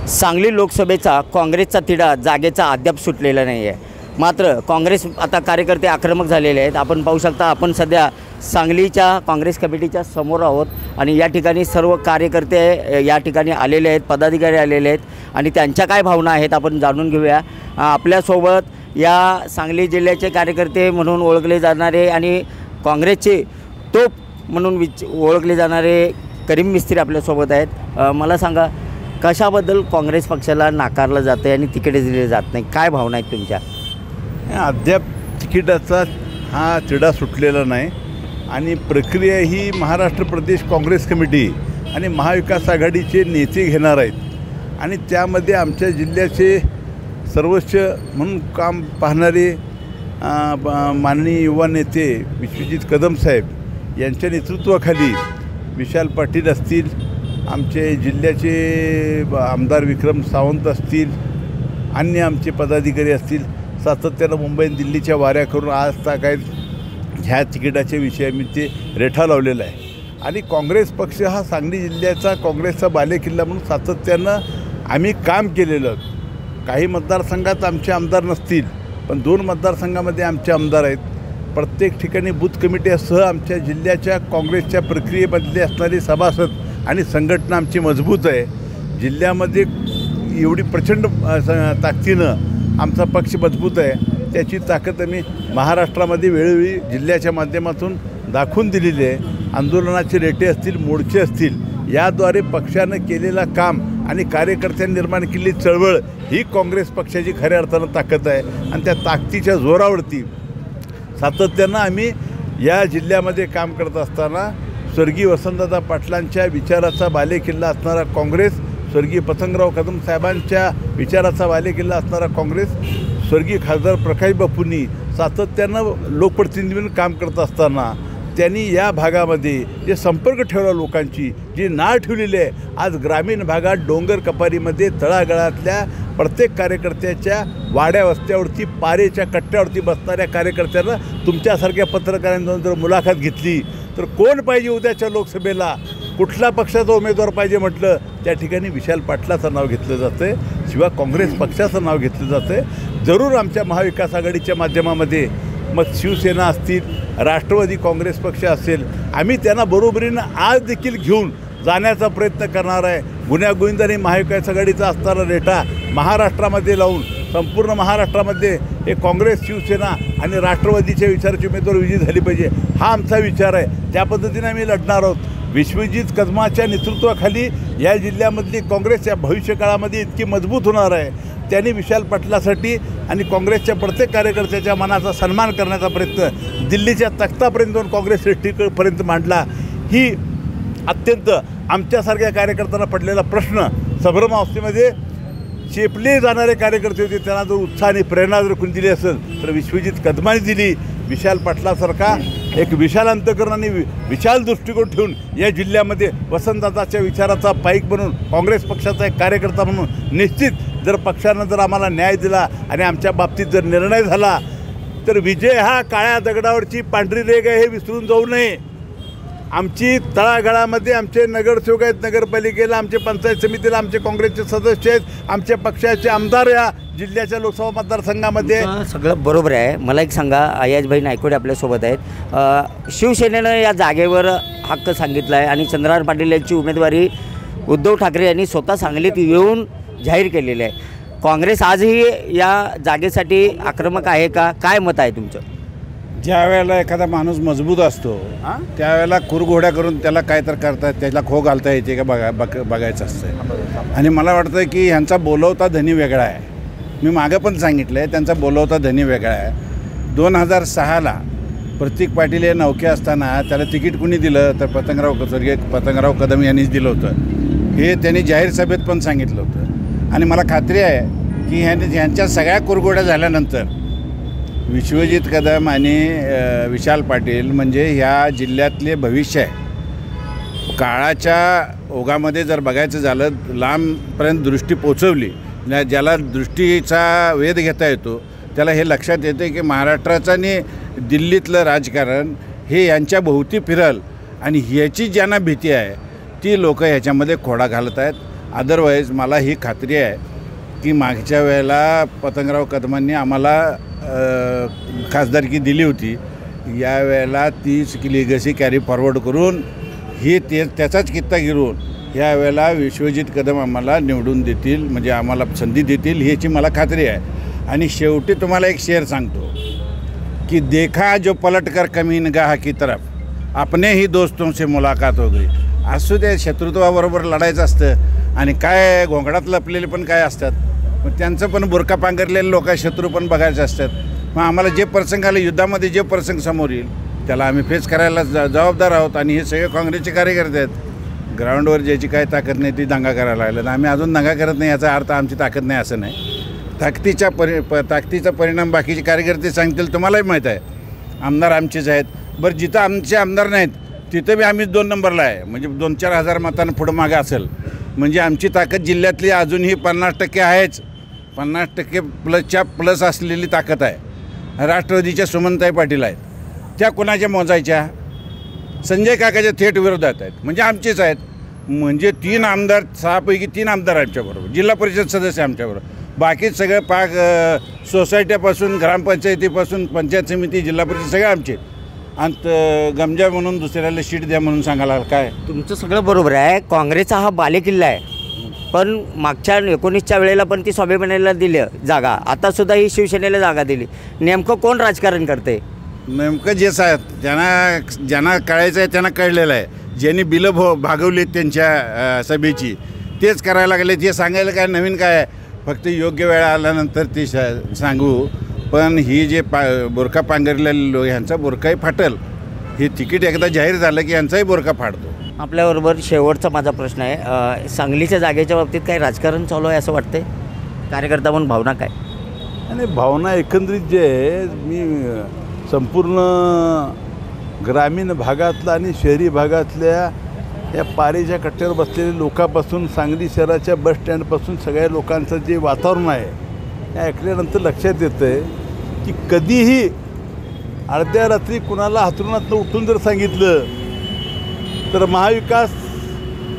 सांगली लोकसभेचा काँग्रेसचा तिढा जागेचा अद्याप सुटलेला नाही आहे। मात्र काँग्रेस आता कार्यकर्ते आक्रमक झालेले आहेत। आपण पाहू शकता, आपण सध्या सांगलीच्या काँग्रेस कमिटीच्या समोर आहोत आणि या ठिकाणी सर्व कार्यकर्ते या ठिकाणी आलेले आहेत, पदाधिकारी आलेले आहेत आणि त्यांच्या काय भावना आहेत आपण जाणून घेऊया। आपल्यासोबत या सांगली जिल्ह्याचे कार्यकर्ते म्हणून ओळखले जाणारे आणि काँग्रेसचे तोप म्हणून ओळखले जाणारे करीम मिस्त्री आपल्यासोबत आहेत। मला सांगा, कशाबद्दल काँग्रेस पक्षाला नाकारलं जातं आणि तिकीट दिले जात नाही, काय भावना आहेत तुमच्या? अद्याप तिकिटाचा हा तिढा सुटलेला नाही आणि प्रक्रिया ही महाराष्ट्र प्रदेश काँग्रेस कमिटी आणि महाविकास आघाडीचे नेते घेणार आहेत आणि त्यामध्ये आमच्या जिल्ह्याचे सर्वोच्च म्हणून काम पाहणारे माननीय युवा नेते विश्वजित कदम साहेब यांच्या नेतृत्वाखाली विशाल पाटील असतील, आमचे जिल्ह्याचे आमदार विक्रम सावंत असतील, अन्य आमचे पदाधिकारी असतील, सातत्यानं मुंबई आणि दिल्लीच्या वाऱ्या करून आज काय ह्या तिकिटाच्या विषयामध्ये ते रेठा लावलेला आहे। आणि काँग्रेस पक्ष हा सांगली जिल्ह्याचा काँग्रेसचा बालेकिल्ला म्हणून सातत्यानं आम्ही काम केलेलं। काही मतदारसंघात आमचे आमदार नसतील, पण 2 मतदारसंघामध्ये आमचे आमदार आहेत। प्रत्येक ठिकाणी बूथ कमिटीसह आमच्या जिल्ह्याच्या काँग्रेसच्या प्रक्रियेमधले असणारे सभासद आणि संघटना आमची मजबूत आहे। जिल्ह्यामध्ये एवढी प्रचंड ताकदीनं आमचा पक्ष मजबूत आहे, त्याची ताकद आम्ही महाराष्ट्रामध्ये वेळोवेळी जिल्ह्याच्या माध्यमातून दाखवून दिलेली आहे। आंदोलनाचे रेटे असतील, मोर्चे असतील, याद्वारे पक्षानं केलेलं काम आणि कार्यकर्त्यांनी निर्माण केलेली चळवळ ही काँग्रेस पक्षाची खऱ्या अर्थानं ताकद आहे आणि त्या ताकदीच्या जोरावरती सातत्यानं आम्ही या जिल्ह्यामध्ये काम करत असताना स्वर्गीय वसंतदादा पाटलांच्या विचाराचा बालेकिल्ला असणारा काँग्रेस, स्वर्गीय पतंगराव कदम साहेबांच्या विचाराचा बालेकिल्ला असणारा काँग्रेस, स्वर्गीय खासदार प्रकाश बापूंनी सातत्यानं लोकप्रतिनिधी म्हणून काम करत असताना त्यांनी या भागामध्ये जे संपर्क ठेवला, लोकांची जी नाळ ठेवलेली आहे, आज ग्रामीण भागात डोंगर कपारीमध्ये तळागाळातल्या प्रत्येक कार्यकर्त्याच्या वाड्या वस्त्यावरती पारेच्या कट्ट्यावरती बसणाऱ्या कार्यकर्त्यांना तुमच्यासारख्या पत्रकारांनी जर मुलाखत घेतली तर कोण पाहिजे उद्याच्या लोकसभेला, कुठला पक्षाचा उमेदवार पाहिजे म्हटलं, त्या ठिकाणी विशाल पाटलाचं नाव घेतलं जातं आहे, शिवाय काँग्रेस पक्षाचं नाव घेतलं जातं आहे। जरूर आमच्या महाविकास आघाडीच्या माध्यमामध्ये मग शिवसेना असतील, राष्ट्रवादी काँग्रेस पक्ष असेल, आम्ही त्यांना बरोबरीनं आज देखील घेऊन जाण्याचा प्रयत्न करणार आहे। गुण्यागोविंदाने महाविकास आघाडीचा असणारा रेटा महाराष्ट्रामध्ये लावून संपूर्ण महाराष्ट्रामध्ये हे काँग्रेस, शिवसेना आणि राष्ट्रवादीच्या विचाराची उमेदवार विजयी झाली पाहिजे, हा आमचा विचार आहे। त्या पद्धतीने आम्ही लढणार आहोत। विश्वजित कदमाच्या नेतृत्वाखाली या जिल्ह्यामधली काँग्रेस या भविष्यकाळामध्ये इतकी मजबूत होणार आहे, त्यांनी विशाल पाटलासाठी आणि काँग्रेसच्या प्रत्येक कार्यकर्त्याच्या मनाचा सन्मान करण्याचा प्रयत्न दिल्लीच्या तख्तापर्यंत जाऊन काँग्रेस श्रेष्ठीपर्यंत मांडला। ही अत्यंत आमच्यासारख्या कार्यकर्त्यांना पडलेला प्रश्न, संभ्रमावस्थेमध्ये चेपले जाणारे कार्यकर्ते होते, त्यांना जर उत्साह आणि प्रेरणा जर कोणी दिली असेल तर विश्वजित कदमाने दिली। विशाल पाटलासारखा एक विशाल अंतःकरण आणि विशाल दृष्टिकोन ठेवून या जिल्ह्यामध्ये वसंतदादाच्या विचाराचा पाईक बनून काँग्रेस पक्षाचा एक कार्यकर्ता म्हणून निश्चित जर पक्षानं जर आम्हाला न्याय दिला आणि आमच्या बाबतीत जर निर्णय झाला तर विजय हा काळ्या दगडावरची पांढरी रेघ आहे हे विसरून जाऊ नये। आमची तळागाळामध्ये आमचे नगरसेवक आहेत, नगरपालिकेला, आमचे पंचायत समितीला आमचे काँग्रेसचे सदस्य आहेत, आमच्या पक्षाचे आमदार या जिल्ह्याच्या लोकसभा मतदारसंघामध्ये। सगळं बरोबर आहे। मला एक सांगा, अय्याजभाई नायकोडे आपल्यासोबत आहेत। शिवसेनेनं या जागेवर हक्क सांगितला आहे आणि चंद्रकांत पाटील यांची उमेदवारी उद्धव ठाकरे यांनी स्वतः सांगलीत येऊन जाहीर केलेली आहे। काँग्रेस आजही या जागेसाठी आक्रमक आहे का? काय मत आहे तुमचं? ज्या वेळेला एखादा माणूस मजबूत असतो त्यावेळेला कुरघोड्या करून त्याला काय तर करता, त्याला खो घालता येते का बघायचं असतं। आणि मला वाटतं की ह्यांचा बोलवता धनी वेगळा आहे। मी मागं पण सांगितलं आहे, त्यांचा बोलवता धनी वेगळा आहे। 2006ला प्रतीक पाटील हे नौके असताना त्याला तिकीट कुणी दिलं तर पतंगराव कदम यांनीच दिलं होतं, हे त्यांनी जाहीर सभेत पण सांगितलं होतं। आणि मला खात्री आहे की ह्यांच्या सगळ्या कुरघोड्या झाल्यानंतर विश्वजित कदम आणि विशाल पाटील म्हणजे ह्या जिल्ह्यातले भविष्य आहे। काळाच्या ओघामध्ये जर बघायचं झालं, लांबपर्यंत दृष्टी पोचवली, ज्याला दृष्टीचा वेध घेता येतो त्याला हे लक्षात येते की महाराष्ट्राचं आणि दिल्लीतलं राजकारण हे यांच्या भोवती फिरल आणि ह्याची ज्यांना भीती आहे ती लोक ह्याच्यामध्ये खोडा घालत आहेत। अदरवाईज मला ही खात्री आहे की मागच्या वेळेला पतंगराव कदमांनी आम्हाला खासदारकी दिली होती. यावेळेला तीच लिगसी कॅरी फॉरवर्ड करून त्याचाच कित्ता गिरून यावेळेला विश्वजित कदम आम्हाला निवडून देतील, म्हणजे आम्हाला संधी देतील ह्याची मला खात्री आहे. आणि शेवटी तुम्हाला एक शेर सांगतो कि देखा जो पलट कर कमी निगाह की तरफ अपने ही दोस्तों से मुलाकात हो गई. असू दे, शत्रुत्वाबरोबर लढायचं असतं आणि काय घोंगडात लपलेले पण काय असतात, मग त्यांचं पण बुरका पांघरलेले लोक शत्रू पण बघायचे असतात. मग आम्हाला जे प्रसंग आले युद्धामध्ये जे प्रसंग समोर येईल त्याला आम्ही फेस करायला जबाबदार आहोत. आणि हे सगळे काँग्रेसचे कार्यकर्ते आहेत. ग्राउंडवर ज्याची काय ताकद नाही ती दंगा करायला लागलं. आम्ही अजून दंगा करत नाही याचा अर्थ आमची ताकद नाही असं नाही. ताकदीचा परिणाम बाकीचे कार्यकर्ते सांगतील. तुम्हालाही माहीत आहे आमदार आमचेच आहेत. बरं, जिथं आमचे आमदार नाहीत तिथं बी आम्हीच 2 नंबरला आहे, म्हणजे 2-4 हजार मतांना पुढं मागं असेल. म्हणजे आमची ताकद जिल्ह्यातली अजूनही 50% आहेच. 50% प्लस असलेली ताकद आहे. राष्ट्रवादीच्या सुमनताई पाटील आहेत, त्या कोणाच्या मोजायच्या? संजय काकाच्या थेट विरोधात आहेत, म्हणजे आमचेच आहेत. म्हणजे 3 आमदार, 6पैकी 3 आमदार आमच्याबरोबर, जिल्हा परिषद सदस्य आमच्याबरोबर, बाकी सगळं पाक सोसायट्यापासून ग्रामपंचायतीपासून पंचायत समिती जिल्हा परिषद सगळे आमचे. आणि गमजा म्हणून दुसऱ्याला शीट द्या म्हणून सांगायला काय? तुमचं सगळं बरोबर आहे. काँग्रेसचा हा बालेकिल्ला आहे, पण मागच्या 19च्या वेळेला पण ती स्वाभिमानीला दिलं जागा, आतासुद्धा ही शिवसेनेला जागा दिली. नेमकं कोण राजकारण करते? नेमकं जे ज्यांना कळायचं आहे त्यांना कळलेलं आहे. ज्यांनी बिलं भागवलीत त्यांच्या सभेची तेच करायला लागले. ते सांगायला काय नवीन काय आहे, फक्त योग्य वेळ आल्यानंतर ते सांगू. पण ही जे बोरका पांघरलेले ह्यांचा बोरकाही फाटल. हे तिकीट एकदा जाहीर झालं की यांचाही बोरका फाटतो. आपल्याबरोबर शेवटचा माझा प्रश्न आहे, सांगलीच्या जागेच्या बाबतीत काही राजकारण चालू आहे असं वाटते? कार्यकर्ता म्हणून भावना काय? आणि भावना एकंदरीत जे आहे, मी संपूर्ण ग्रामीण भागातला आणि शहरी भागातल्या या पारीच्या कट्ट्यावर बसलेल्या लोकांपासून सांगली शहराच्या बस स्टँडपासून सगळ्या लोकांचं जे वातावरण आहे हे ऐकल्यानंतर लक्षात येतं आहे की कधीही अर्ध्या रात्री कुणाला हातरुणातनं उठून जर सांगितलं तर महाविकास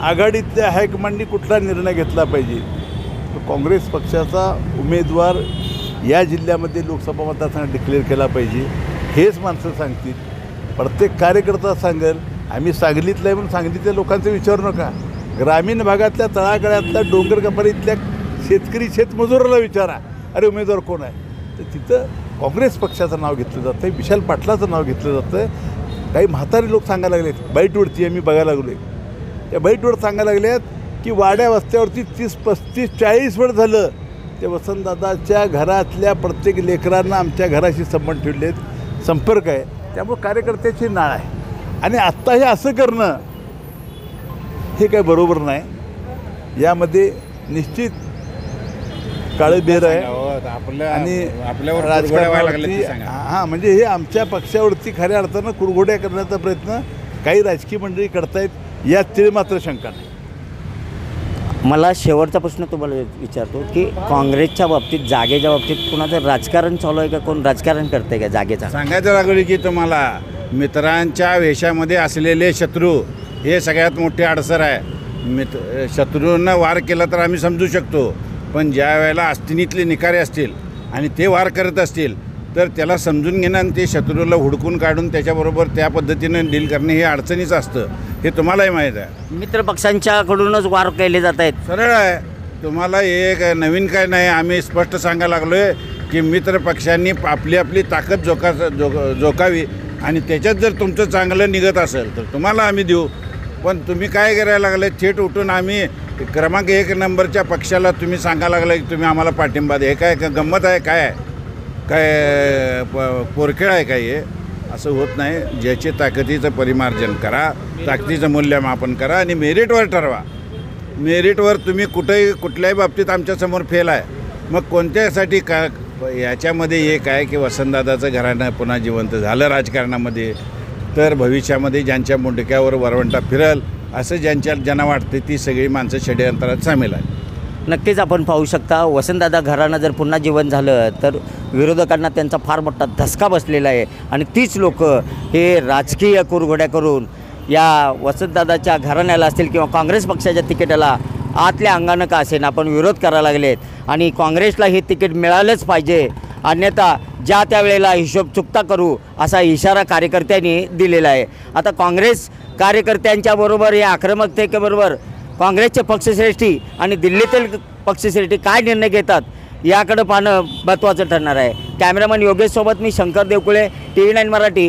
आघाडीतल्या हायकमांडनी कुठला निर्णय घेतला पाहिजे, तर काँग्रेस पक्षाचा उमेदवार या जिल्ह्यामध्ये लोकसभा मतदारसंघात डिक्लेअर केला पाहिजे. हेच माणसं सांगतील. प्रत्येक कार्यकर्ता सांगेल आम्ही सांगलीतलं आहे म्हणून सांगलीतल्या लोकांचं विचारू नका. ग्रामीण भागातल्या तळागाळातल्या डोंगर कपारीतल्या शेतकरी शेतमजुराला विचारा, अरे उमेदवार कोण आहे, तर तिथं काँग्रेस पक्षाचं नाव घेतलं जातं आहे, विशाल पाटलाचं नाव घेतलं जातं आहे. काही म्हातारे लोक सांगायला लागलेत, बाईटवरती आम्ही बघायला लागलो आहे, त्या बाईटवर सांगायला लागल्यात की वाड्या वस्त्यावरती 30-35-40 वर्ष झालं ते वसंतदादाच्या घरातल्या प्रत्येक लेकरांना आमच्या घराशी संबंध ठेवलेत, संपर्क आहे. त्यामुळे कार्यकर्त्याची नाळ आहे. आणि आत्ता हे असं करणं हे काय बरोबर नाही. यामध्ये निश्चित काळेबेर आहे आणि राजकारणावरती म्हणजे हे आमच्या पक्षावरती खऱ्या अर्थानं कुरघोड्या करण्याचा प्रयत्न काही राजकीय मंडळी करतायत, यात ते मात्र शंका नाही. मला शेवटचा प्रश्न तुम्हाला विचारतो की काँग्रेसच्या बाबतीत जागेच्या बाबतीत कुणाचं राजकारण चालू आहे का? कोण राजकारण करते का जागेचा? सांगायचं लागलं की तुम्हाला मित्रांच्या वेशामध्ये असलेले शत्रू हे सगळ्यात मोठी अडसर आहे. शत्रूंना वार केला तर आम्ही समजू शकतो, पण ज्या वेळेला आस्तिनीतले निकारे असतील आणि ते वार करत असतील तर त्याला समजून घेणं आणि ते शत्रूला हुडकून काढून त्याच्याबरोबर त्या पद्धतीनं डील करणे हे अडचणीचं असतं, हे तुम्हालाही माहीत आहे. मित्र पक्षांच्याकडूनच वार केले जात आहेत. सरळ आहे. तुम्हाला एक नवीन काय नाही, आम्ही स्पष्ट सांगायला लागलो आहे की मित्र पक्षांनी आपली आपली ताकद जोकावी आणि त्याच्यात जर तुमचं चांगलं निघत असेल तर तुम्हाला आम्ही देऊ. पण तुम्ही काय करायला लागले, थेट उठून आम्ही क्रमांक 1 नंबरच्या पक्षाला तुम्ही सांगायला लागलं की तुम्ही आम्हाला पाठिंबा द्या. हे काय गंमत आहे? काय पोरखेळ आहे काय? हे असं होत नाही. ज्याचे ताकदीचं परिमार्जन करा, ताकदीचं मूल्यमापन करा आणि मेरिटवर ठरवा. मेरिटवर तुम्ही कुठल्याही बाबतीत आमच्यासमोर फेल आहे. मग कोणत्यासाठी का याच्यामध्ये एक आहे की वसंतदादाचं घराणं पुन्हा जिवंत झालं राजकारणामध्ये, तर भविष्यामध्ये ज्यांच्या मुंडक्यावर वरवंटा फिरल असं ज्यांना वाटते ती सगळी माणसं षड्यंत्रात सामील आहे. नक्कीच आपण पाहू शकता वसंतदादा घराणं जर पुन्हा जीवन झालं तर विरोधकांना त्यांचा फार मोठा धसका बसलेला आहे आणि तीच लोक हे राजकीय कुरघोड्या करून या वसंतदादाच्या घराण्याला असतील किंवा काँग्रेस पक्षाच्या तिकिटाला आतल्या अंगानं का असेना आपण विरोध करायला लागलेत आणि काँग्रेसला हे तिकीट मिळालंच पाहिजे, अन्यथा ज्या त्यावेळेला हिशोब चुकता करू असा इशारा कार्यकर्त्यांनी दिलेला आहे. आता काँग्रेस कार्यकर्त्यांच्याबरोबर या आक्रमकतेबरोबर काँग्रेसचे पक्षश्रेष्ठी आणि दिल्लीतील पक्षश्रेष्ठी काय निर्णय घेतात याकडे पाहणं महत्त्वाचं ठरणार आहे. कॅमेरामन योगेशसोबत मी शंकर देवकुळे, TV9 मराठी.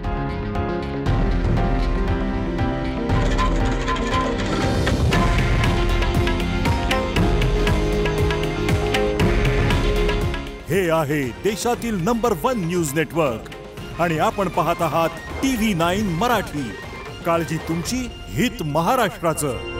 हे आहे देशातील नंबर 1 न्यूज नेटवर्क आणि आपण पाहत आहात TV9 मराठी. काळजी तुमची, हित महाराष्ट्राचं.